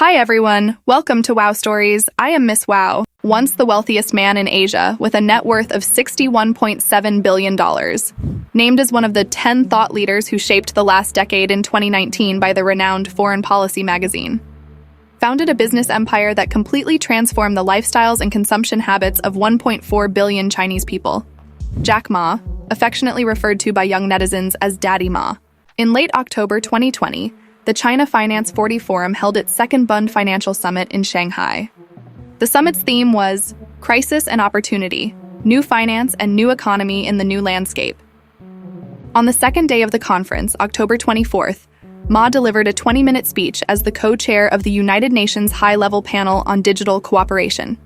Hi everyone, welcome to Wow Stories. I am Miss Wow, once the wealthiest man in Asia with a net worth of $61.7 billion. Named as one of the 10 thought leaders who shaped the last decade in 2019 by the renowned Foreign Policy magazine. Founded a business empire that completely transformed the lifestyles and consumption habits of 1.4 billion Chinese people. Jack Ma, affectionately referred to by young netizens as Daddy Ma. In late October 2020, the China Finance 40 Forum held its second Bund Financial Summit in Shanghai. The summit's theme was Crisis and Opportunity, New Finance and New Economy in the New Landscape. On the second day of the conference, October 24th, Ma delivered a 20-minute speech as the co-chair of the United Nations High-Level Panel on Digital Cooperation.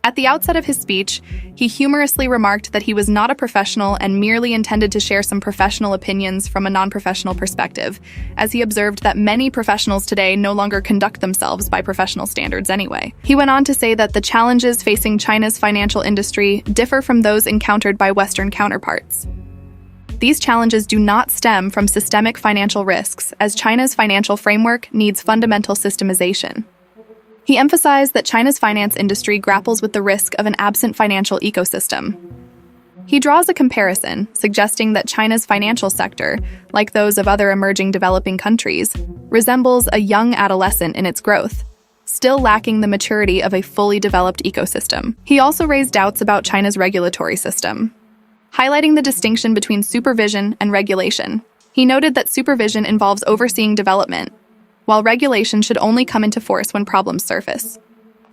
At the outset of his speech, he humorously remarked that he was not a professional and merely intended to share some professional opinions from a non-professional perspective, as he observed that many professionals today no longer conduct themselves by professional standards anyway. He went on to say that the challenges facing China's financial industry differ from those encountered by Western counterparts. These challenges do not stem from systemic financial risks, as China's financial framework needs fundamental systemization. He emphasized that China's finance industry grapples with the risk of an absent financial ecosystem. He draws a comparison, suggesting that China's financial sector, like those of other emerging developing countries, resembles a young adolescent in its growth, still lacking the maturity of a fully developed ecosystem. He also raised doubts about China's regulatory system, highlighting the distinction between supervision and regulation. He noted that supervision involves overseeing development, while regulation should only come into force when problems surface.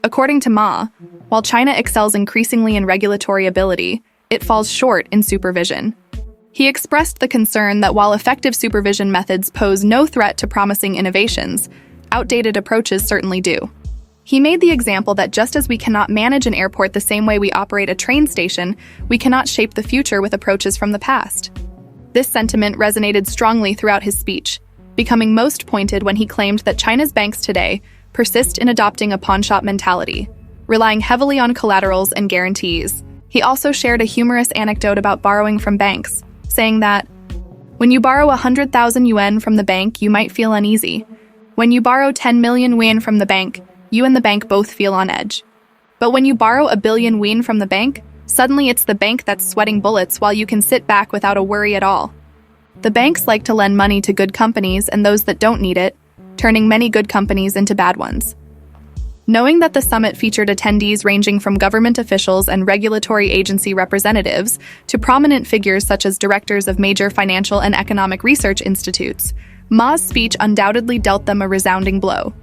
According to Ma, while China excels increasingly in regulatory ability, it falls short in supervision. He expressed the concern that while effective supervision methods pose no threat to promising innovations, outdated approaches certainly do. He made the example that just as we cannot manage an airport the same way we operate a train station, we cannot shape the future with approaches from the past. This sentiment resonated strongly throughout his speech, becoming most pointed when he claimed that China's banks today persist in adopting a pawnshop mentality, relying heavily on collaterals and guarantees. He also shared a humorous anecdote about borrowing from banks, saying that, "When you borrow 100,000 yuan from the bank, you might feel uneasy. When you borrow 10 million yuan from the bank, you and the bank both feel on edge. But when you borrow 1 billion yuan from the bank, suddenly it's the bank that's sweating bullets while you can sit back without a worry at all." The banks like to lend money to good companies and those that don't need it, turning many good companies into bad ones. Knowing that the summit featured attendees ranging from government officials and regulatory agency representatives to prominent figures such as directors of major financial and economic research institutes, Ma's speech undoubtedly dealt them a resounding blow.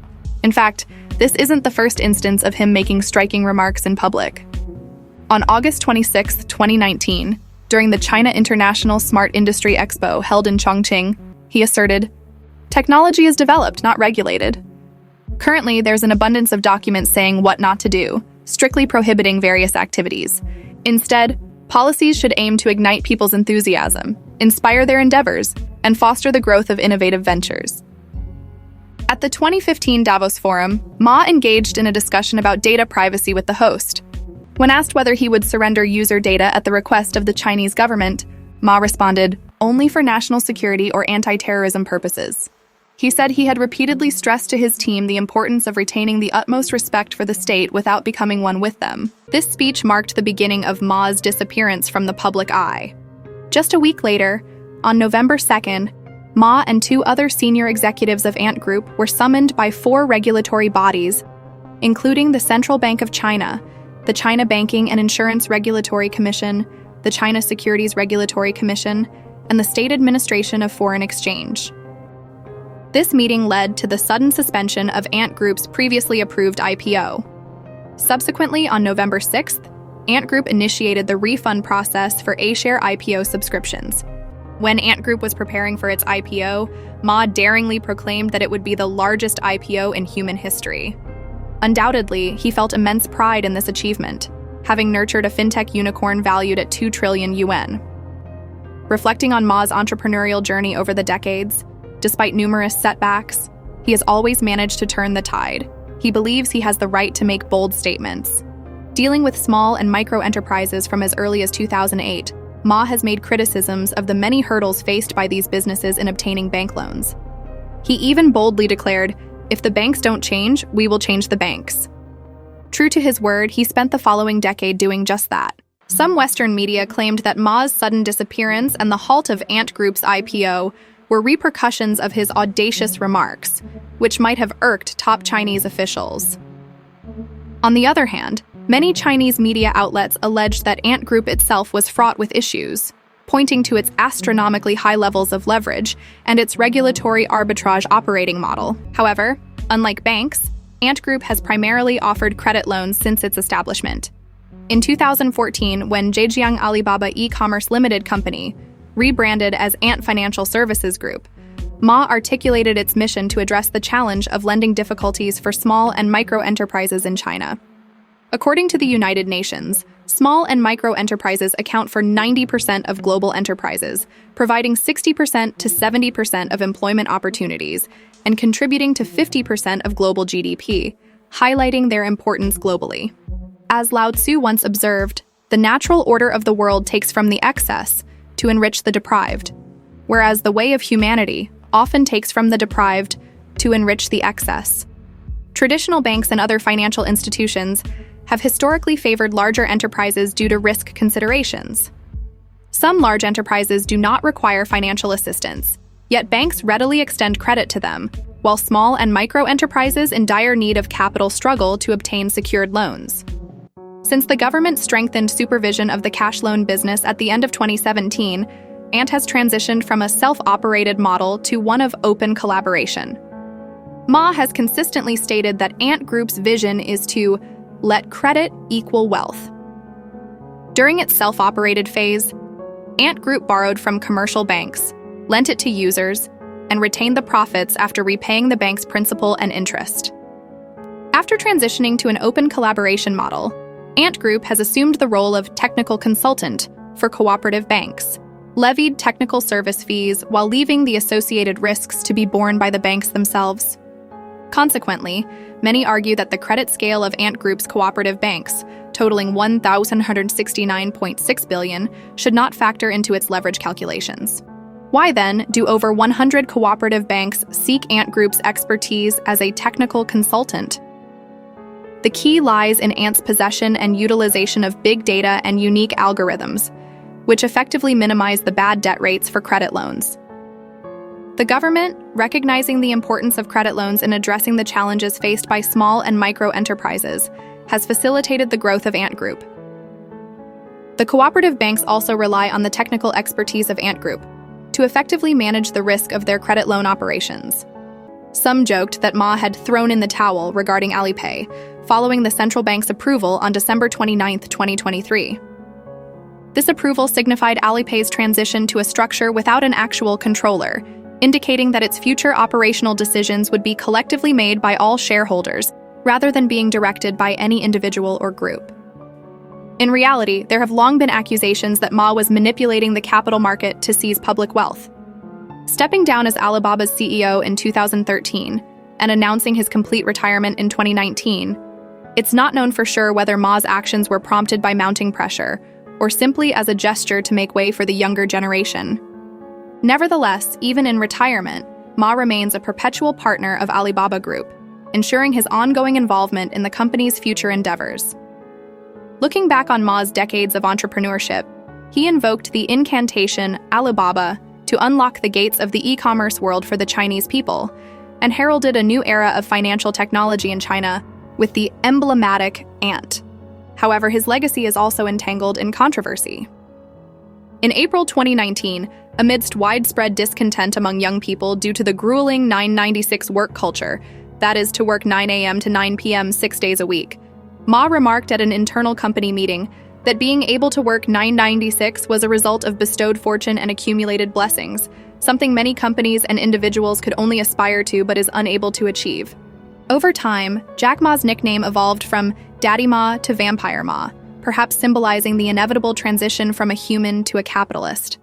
In fact, this isn't the first instance of him making striking remarks in public. On August 26, 2019, during the China International Smart Industry Expo held in Chongqing, he asserted, "Technology is developed, not regulated. Currently, there's an abundance of documents saying what not to do, strictly prohibiting various activities. Instead, policies should aim to ignite people's enthusiasm, inspire their endeavors, and foster the growth of innovative ventures." At the 2015 Davos Forum, Ma engaged in a discussion about data privacy with the host. When asked whether he would surrender user data at the request of the Chinese government, Ma responded, "Only for national security or anti-terrorism purposes." He said he had repeatedly stressed to his team the importance of retaining the utmost respect for the state without becoming one with them. This speech marked the beginning of Ma's disappearance from the public eye. Just a week later, on November 2nd, Ma and 2 other senior executives of Ant Group were summoned by 4 regulatory bodies, including the Central Bank of China, the China Banking and Insurance Regulatory Commission, the China Securities Regulatory Commission, and the State Administration of Foreign Exchange. This meeting led to the sudden suspension of Ant Group's previously approved IPO. Subsequently, on November 6th, Ant Group initiated the refund process for A-share IPO subscriptions. When Ant Group was preparing for its IPO, Ma daringly proclaimed that it would be the largest IPO in human history. Undoubtedly, he felt immense pride in this achievement, having nurtured a fintech unicorn valued at 2 trillion yuan. Reflecting on Ma's entrepreneurial journey over the decades, despite numerous setbacks, he has always managed to turn the tide. He believes he has the right to make bold statements. Dealing with small and micro enterprises from as early as 2008, Ma has made criticisms of the many hurdles faced by these businesses in obtaining bank loans. He even boldly declared, "If the banks don't change, we will change the banks." True to his word, he spent the following decade doing just that. Some Western media claimed that Ma's sudden disappearance and the halt of Ant Group's IPO were repercussions of his audacious remarks, which might have irked top Chinese officials. On the other hand, many Chinese media outlets alleged that Ant Group itself was fraught with issues, pointing to its astronomically high levels of leverage and its regulatory arbitrage operating model. However, unlike banks, Ant Group has primarily offered credit loans since its establishment. In 2014, when Zhejiang Alibaba E-commerce Limited Company rebranded as Ant Financial Services Group, Ma articulated its mission to address the challenge of lending difficulties for small and micro enterprises in China. According to the United Nations, small and micro enterprises account for 90% of global enterprises, providing 60% to 70% of employment opportunities and contributing to 50% of global GDP, highlighting their importance globally. As Lao Tzu once observed, the natural order of the world takes from the excess to enrich the deprived, whereas the way of humanity often takes from the deprived to enrich the excess. Traditional banks and other financial institutions have historically favored larger enterprises due to risk considerations. Some large enterprises do not require financial assistance, yet banks readily extend credit to them, while small and micro enterprises in dire need of capital struggle to obtain secured loans. Since the government strengthened supervision of the cash loan business at the end of 2017, Ant has transitioned from a self-operated model to one of open collaboration. Ma has consistently stated that Ant Group's vision is to let credit equal wealth. During its self-operated phase, Ant Group borrowed from commercial banks, lent it to users, and retained the profits after repaying the bank's principal and interest. After transitioning to an open collaboration model, Ant Group has assumed the role of technical consultant for cooperative banks, levied technical service fees while leaving the associated risks to be borne by the banks themselves. Consequently, many argue that the credit scale of Ant Group's cooperative banks, totaling $1,169.6 billion, should not factor into its leverage calculations. Why then do over 100 cooperative banks seek Ant Group's expertise as a technical consultant? The key lies in Ant's possession and utilization of big data and unique algorithms, which effectively minimize the bad debt rates for credit loans. The government, recognizing the importance of credit loans in addressing the challenges faced by small and micro enterprises, has facilitated the growth of Ant Group. The cooperative banks also rely on the technical expertise of Ant Group to effectively manage the risk of their credit loan operations. Some joked that Ma had thrown in the towel regarding Alipay, following the central bank's approval on December 29, 2023. This approval signified Alipay's transition to a structure without an actual controller, indicating that its future operational decisions would be collectively made by all shareholders, rather than being directed by any individual or group. In reality, there have long been accusations that Ma was manipulating the capital market to seize public wealth. Stepping down as Alibaba's CEO in 2013 and announcing his complete retirement in 2019, it's not known for sure whether Ma's actions were prompted by mounting pressure or simply as a gesture to make way for the younger generation. Nevertheless, even in retirement, Ma remains a perpetual partner of Alibaba Group, ensuring his ongoing involvement in the company's future endeavors. Looking back on Ma's decades of entrepreneurship, he invoked the incantation Alibaba to unlock the gates of the e-commerce world for the Chinese people, and heralded a new era of financial technology in China with the emblematic Ant. However, his legacy is also entangled in controversy. In April 2019, amidst widespread discontent among young people due to the grueling 996 work culture, that is, to work 9 a.m. to 9 p.m. 6 days a week, Ma remarked at an internal company meeting that being able to work 996 was a result of bestowed fortune and accumulated blessings, something many companies and individuals could only aspire to but is unable to achieve. Over time, Jack Ma's nickname evolved from Daddy Ma to Vampire Ma, perhaps symbolizing the inevitable transition from a human to a capitalist.